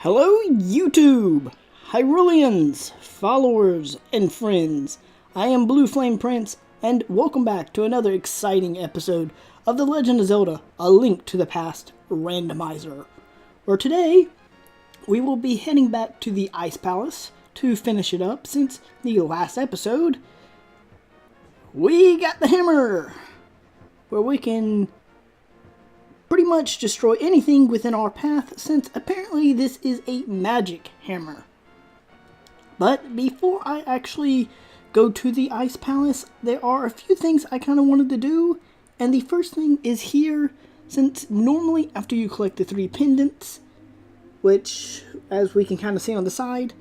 Hello YouTube, Hyrulians, followers, and friends. I am BlueFlamePrince, and welcome back to another exciting episode of The Legend of Zelda, A Link to the Past Randomizer, where today we will be heading back to the Ice Palace to finish it up, since the last episode we got the hammer, where we can pretty much destroy anything within our path, since apparently this is a magic hammer. But before I actually go to the Ice Palace, there are a few things I kind of wanted to do, and the first thing is here, since normally after you collect the 3 pendants, which, as we can kind of see on the side,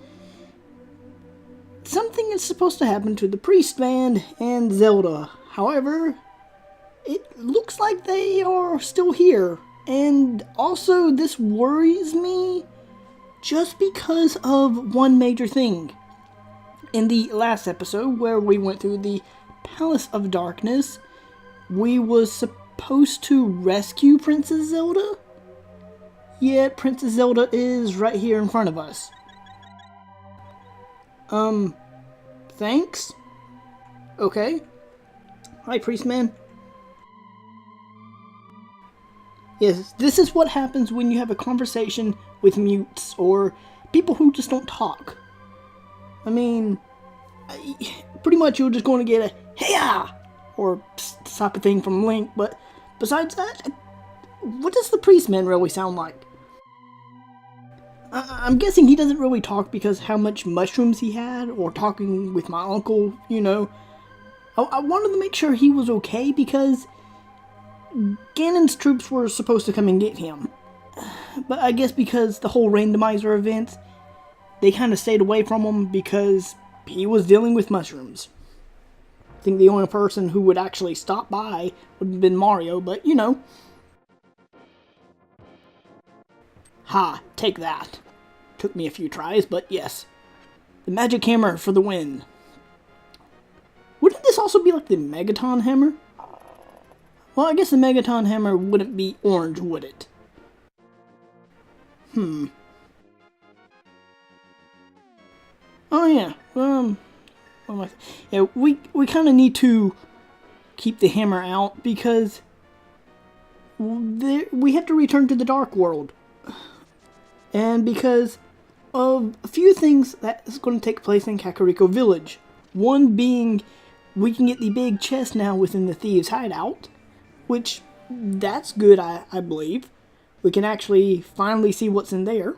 something is supposed to happen to the priest band and Zelda. However, it looks like they are still here, and also this worries me just because of one major thing. In the last episode, where we went through the Palace of Darkness, we was supposed to rescue Princess Zelda, yet Princess Zelda is right here in front of us. Thanks? Okay. Hi, Priestman. Yes, this is what happens when you have a conversation with mutes, or people who just don't talk. I mean, pretty much you're just going to get a hey-ya, or type of thing from Link, but besides that, what does the Priestman really sound like? I'm guessing he doesn't really talk because how much mushrooms he had, or talking with my uncle, you know. I wanted to make sure he was okay because Ganon's troops were supposed to come and get him. But I guess because the whole randomizer event, they kind of stayed away from him because he was dealing with mushrooms. I think the only person who would actually stop by would have been Mario, but you know. Ha, take that. Took me a few tries, but yes. The magic hammer for the win. Wouldn't this also be like the Megaton hammer? Well, I guess the Megaton hammer wouldn't be orange, would it? Oh yeah, yeah, we kind of need to keep the hammer out because we have to return to the Dark World. And because of a few things that is going to take place in Kakariko Village. One being, we can get the big chest now within the Thieves' Hideout, which, that's good, I believe. We can actually finally see what's in there.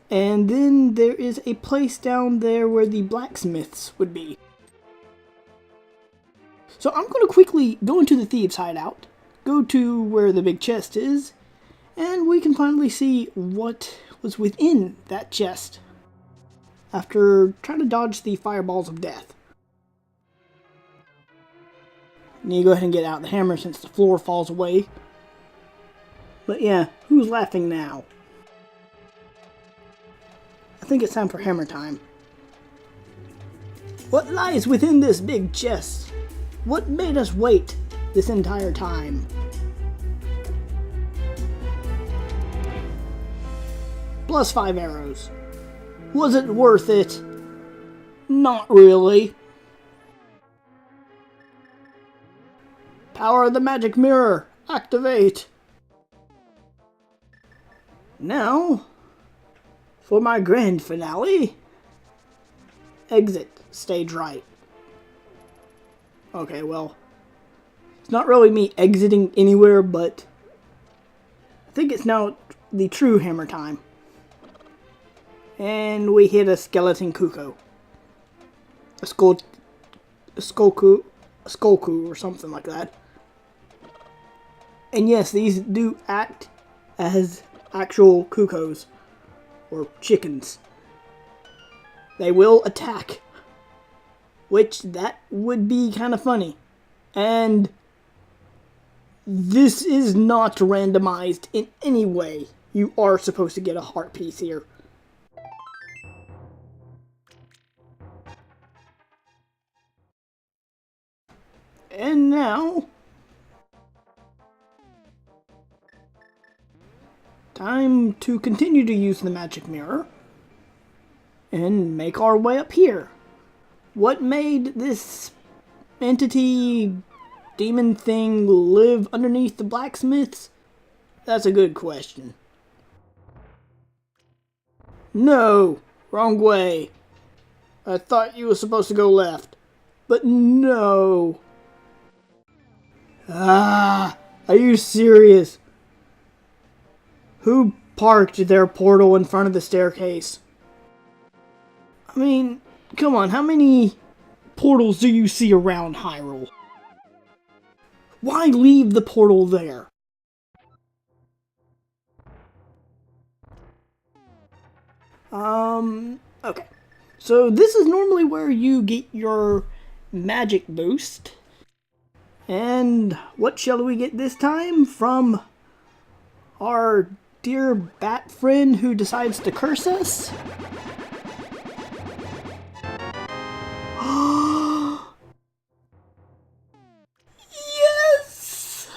And then there is a place down there where the blacksmiths would be. So I'm going to quickly go into the Thieves' Hideout, go to where the big chest is, and we can finally see what was within that chest after trying to dodge the fireballs of death. Need to go ahead and get out the hammer since the floor falls away. But yeah, who's laughing now? I think it's time for hammer time. What lies within this big chest? What made us wait this entire time? Plus 5 arrows. Was it worth it? Not really. Power of the magic mirror, activate. Now, for my grand finale, exit stage right. Okay, well, it's not really me exiting anywhere, but I think it's now the true hammer time. And we hit a skeleton cuckoo. A skullku or something like that. And yes, these do act as actual cuckoos, or chickens. They will attack, which that would be kind of funny. And this is not randomized in any way. You are supposed to get a heart piece here. And now, Time to continue to use the magic mirror and make our way up here. What made this entity, demon thing live underneath the blacksmiths? That's a good question. No, wrong way. I thought you were supposed to go left, but no. Ah, are you serious? Who parked their portal in front of the staircase? I mean, come on, how many portals do you see around Hyrule? Why leave the portal there? Okay. So this is normally where you get your magic boost. And what shall we get this time from our dear bat friend who decides to curse us? Yes!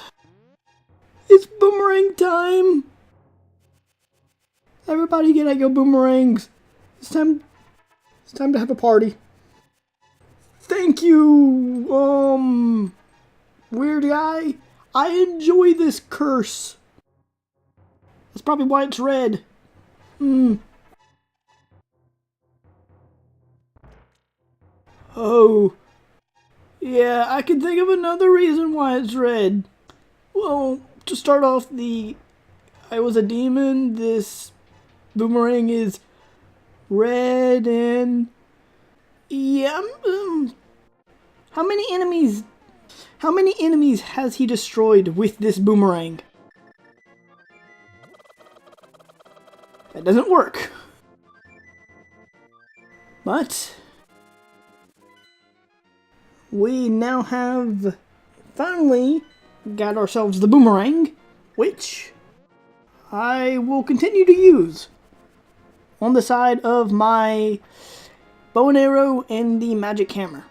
It's boomerang time! Everybody get out your boomerangs. It's time to have a party. Thank you, weird guy. I enjoy this curse. That's probably why it's red. Oh. Yeah, I can think of another reason why it's red. Well, to start off, I was a demon. This boomerang is red, and yeah. How many enemies has he destroyed with this boomerang? That doesn't work. But we now have finally got ourselves the boomerang, which I will continue to use on the side of my bow and arrow and the magic hammer.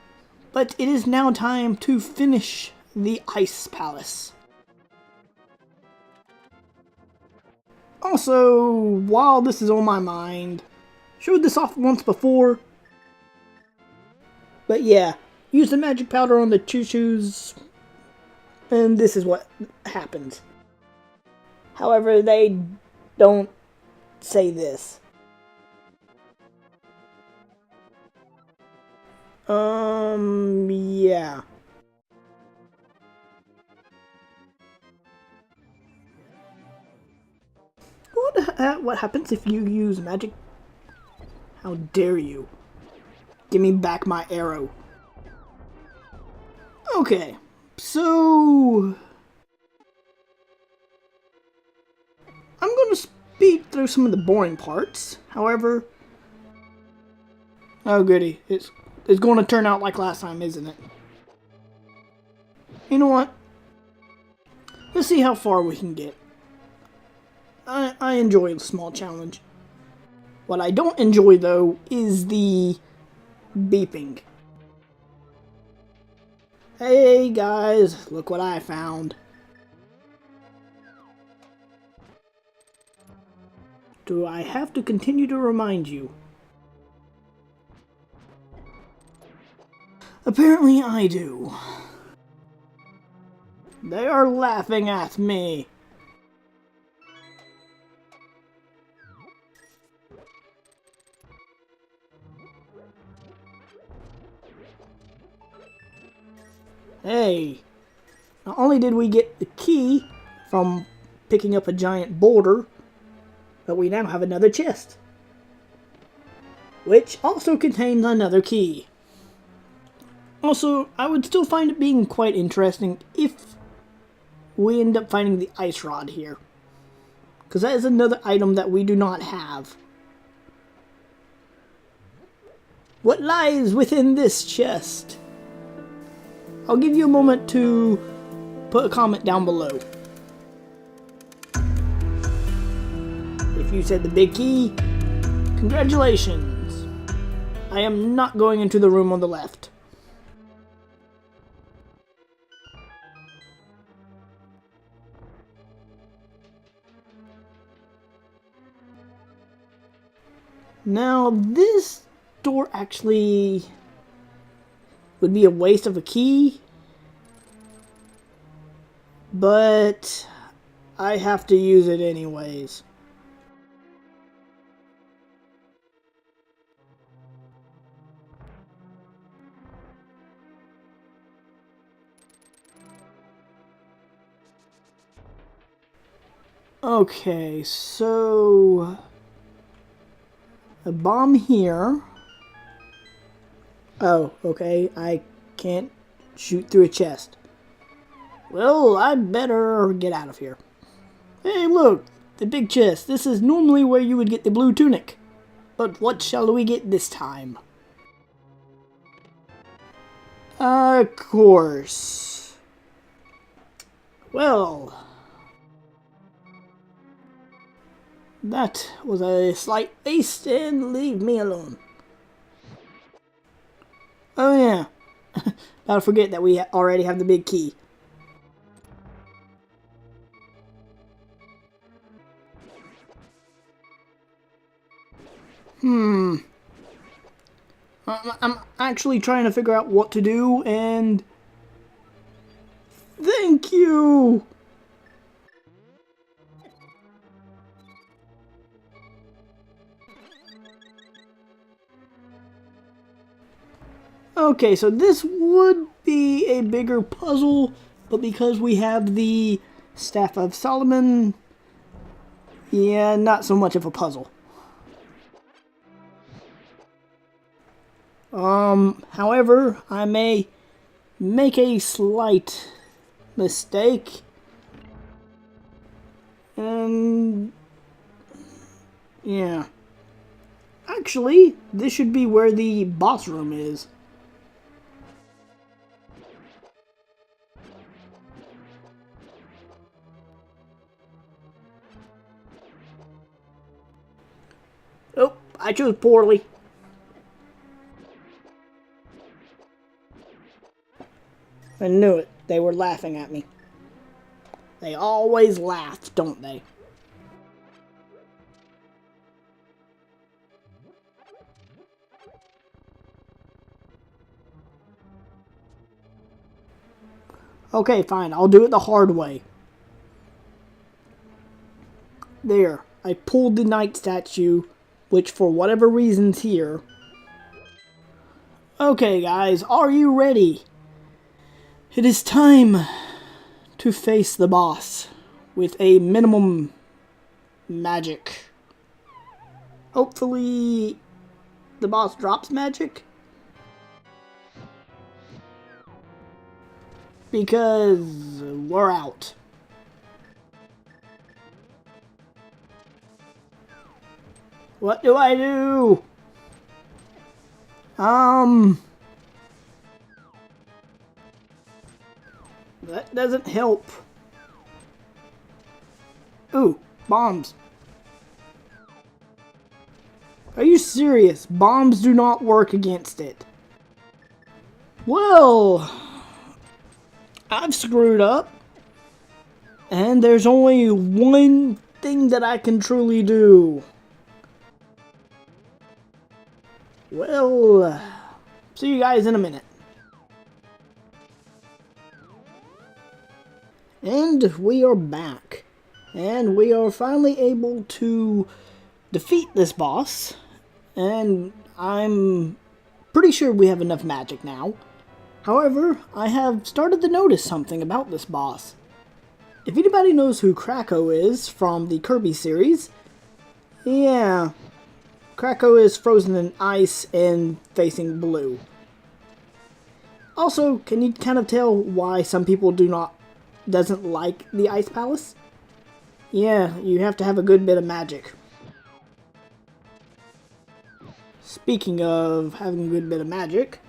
But it is now time to finish the Ice Palace. Also, while this is on my mind, showed this off once before. But yeah, use the magic powder on the choo-choos, and this is what happens. However, they don't say this. Yeah. What happens if you use magic? How dare you? Give me back my arrow. Okay, so I'm going to speed through some of the boring parts. However, oh goody, it's going to turn out like last time, isn't it? You know what? Let's see how far we can get. I enjoy the small challenge. What I don't enjoy, though, is the beeping. Hey guys, look what I found. Do I have to continue to remind you? Apparently I do. They are laughing at me. Hey, not only did we get the key from picking up a giant boulder, but we now have another chest, which also contains another key. Also, I would still find it being quite interesting if we end up finding the ice rod here, because that is another item that we do not have. What lies within this chest? I'll give you a moment to put a comment down below. If you said the big key, congratulations. I am not going into the room on the left. Now, this door actually would be a waste of a key, but I have to use it anyways. Okay, so a bomb here. Oh, okay, I can't shoot through a chest. Well, I better get out of here. Hey, look, the big chest. This is normally where you would get the blue tunic. But what shall we get this time? Of course. Well, that was a slight waste, and leave me alone. Oh yeah, don't forget that we already have the big key. I'm actually trying to figure out what to do, and thank you! Okay, so this would be a bigger puzzle, but because we have the Staff of Solomon, yeah, not so much of a puzzle. However, I may make a slight mistake, and yeah. Actually, this should be where the boss room is. Oh, I chose poorly. I knew it. They were laughing at me. They always laugh, don't they? Okay, fine. I'll do it the hard way. There. I pulled the knight statue, which for whatever reason's here. Okay, guys. Are you ready? It is time to face the boss with a minimum magic. Hopefully the boss drops magic, because we're out. What do I do? That doesn't help. Ooh, bombs. Are you serious? Bombs do not work against it. Well, I've screwed up. And there's only one thing that I can truly do. Well, see you guys in a minute. And we are back. And we are finally able to defeat this boss. And I'm pretty sure we have enough magic now. However, I have started to notice something about this boss. If anybody knows who Krakow is from the Kirby series, yeah, Krakow is frozen in ice and facing blue. Also, can you kind of tell why some people doesn't like the Ice Palace? Yeah, you have to have a good bit of magic. Speaking of having a good bit of magic,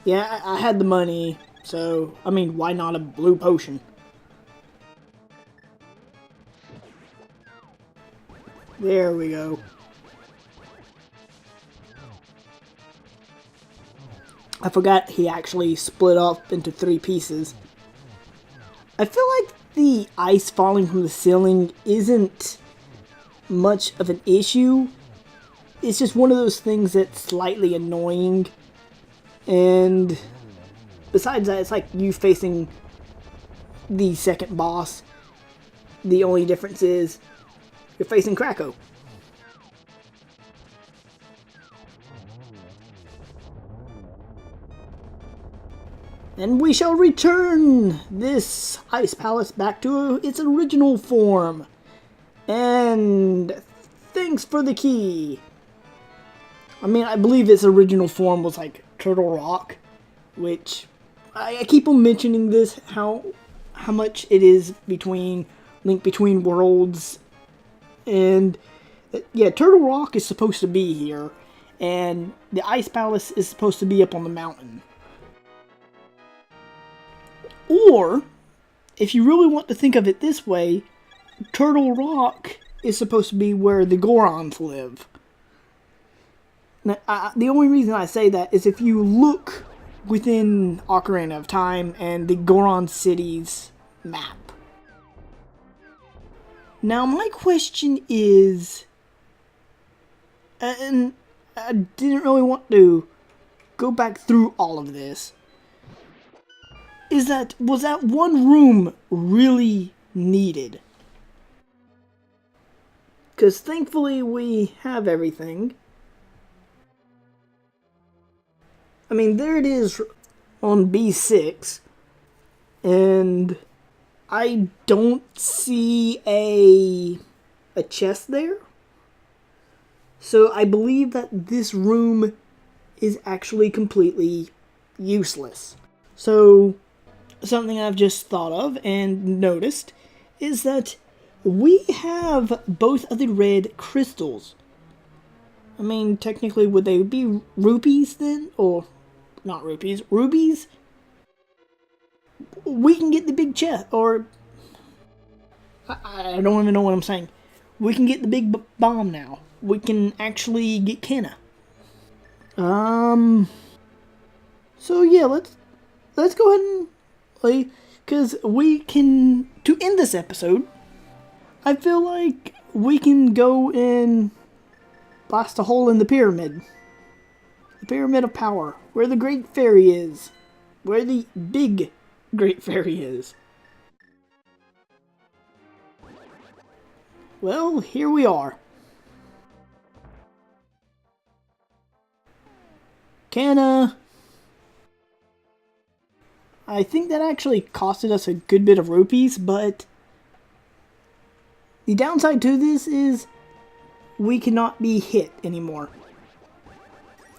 yeah, I had the money, so, I mean, why not a blue potion? There we go. I forgot he actually split up into 3 pieces. I feel like the ice falling from the ceiling isn't much of an issue, it's just one of those things that's slightly annoying. And besides that, it's like you facing the second boss. The only difference is you're facing Krakow. And we shall return this ice palace back to its original form. And thanks for the key. I mean, I believe its original form was like Turtle Rock, which I keep on mentioning this, how much it is between Link Between Worlds. And yeah, Turtle Rock is supposed to be here, and the Ice Palace is supposed to be up on the mountain. Or, if you really want to think of it this way, Turtle Rock is supposed to be where the Gorons live. Now, the only reason I say that is if you look within Ocarina of Time and the Goron Cities map. Now, my question is, and I didn't really want to go back through all of this, was that one room really needed? Because thankfully we have everything. I mean, there it is on B6, and I don't see a chest there. So I believe that this room is actually completely useless. So something I've just thought of and noticed is that we have both of the red crystals. I mean, technically, would they be rupees then? Or, not rupees, rubies? We can get the big chest, or, I don't even know what I'm saying. We can get the big bomb now. We can actually get Kenna. So yeah, let's go ahead and play, because we can, to end this episode, I feel like we can go and blast a hole in the pyramid. The Pyramid of Power, where the Great Fairy is. Where the big Great Fairy is. Well, here we are. Kenna. I think that actually costed us a good bit of rupees, but the downside to this is we cannot be hit anymore.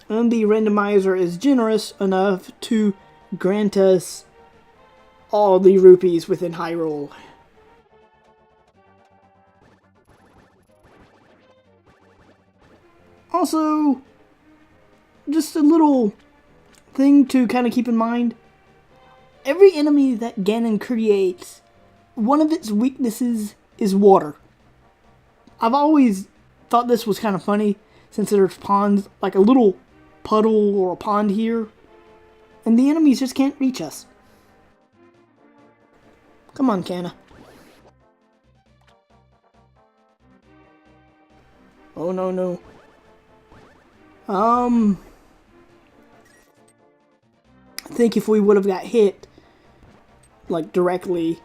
And the randomizer is generous enough to grant us all the rupees within Hyrule. Also, just a little thing to kind of keep in mind. Every enemy that Ganon creates, one of its weaknesses is water. I've always thought this was kind of funny, since there's ponds, like a little puddle or a pond here, and the enemies just can't reach us. Come on, Kenna. Oh, no. I think if we would have got hit, like, directly,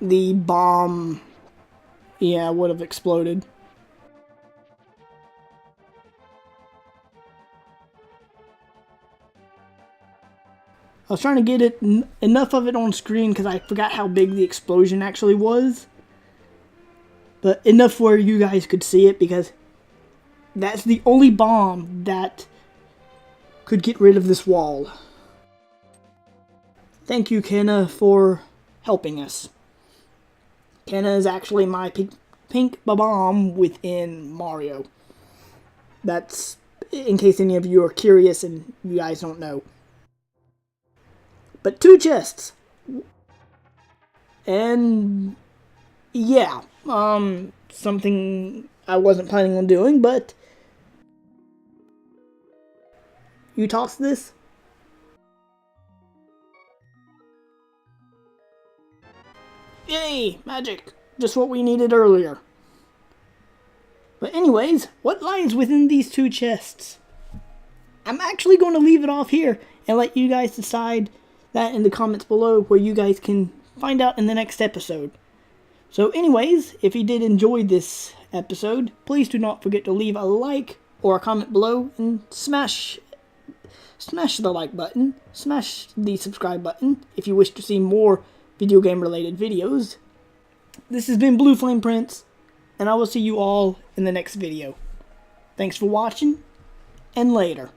the bomb, yeah, would have exploded. I was trying to get it enough of it on screen because I forgot how big the explosion actually was. But enough where you guys could see it, because that's the only bomb that could get rid of this wall. Thank you, Kenna, for helping us. Kenna is actually my pink bomb within Mario. That's in case any of you are curious and you guys don't know. But 2 chests. And yeah, something I wasn't planning on doing, but you toss this? Yay, magic. Just what we needed earlier. But anyways, what lies within these two chests? I'm actually going to leave it off here and let you guys decide that in the comments below, where you guys can find out in the next episode. So anyways, if you did enjoy this episode, please do not forget to leave a like or a comment below, and smash the like button, smash the subscribe button if you wish to see more video game related videos. This has been BlueFlamePrince, and I will see you all in the next video. Thanks for watching, and later.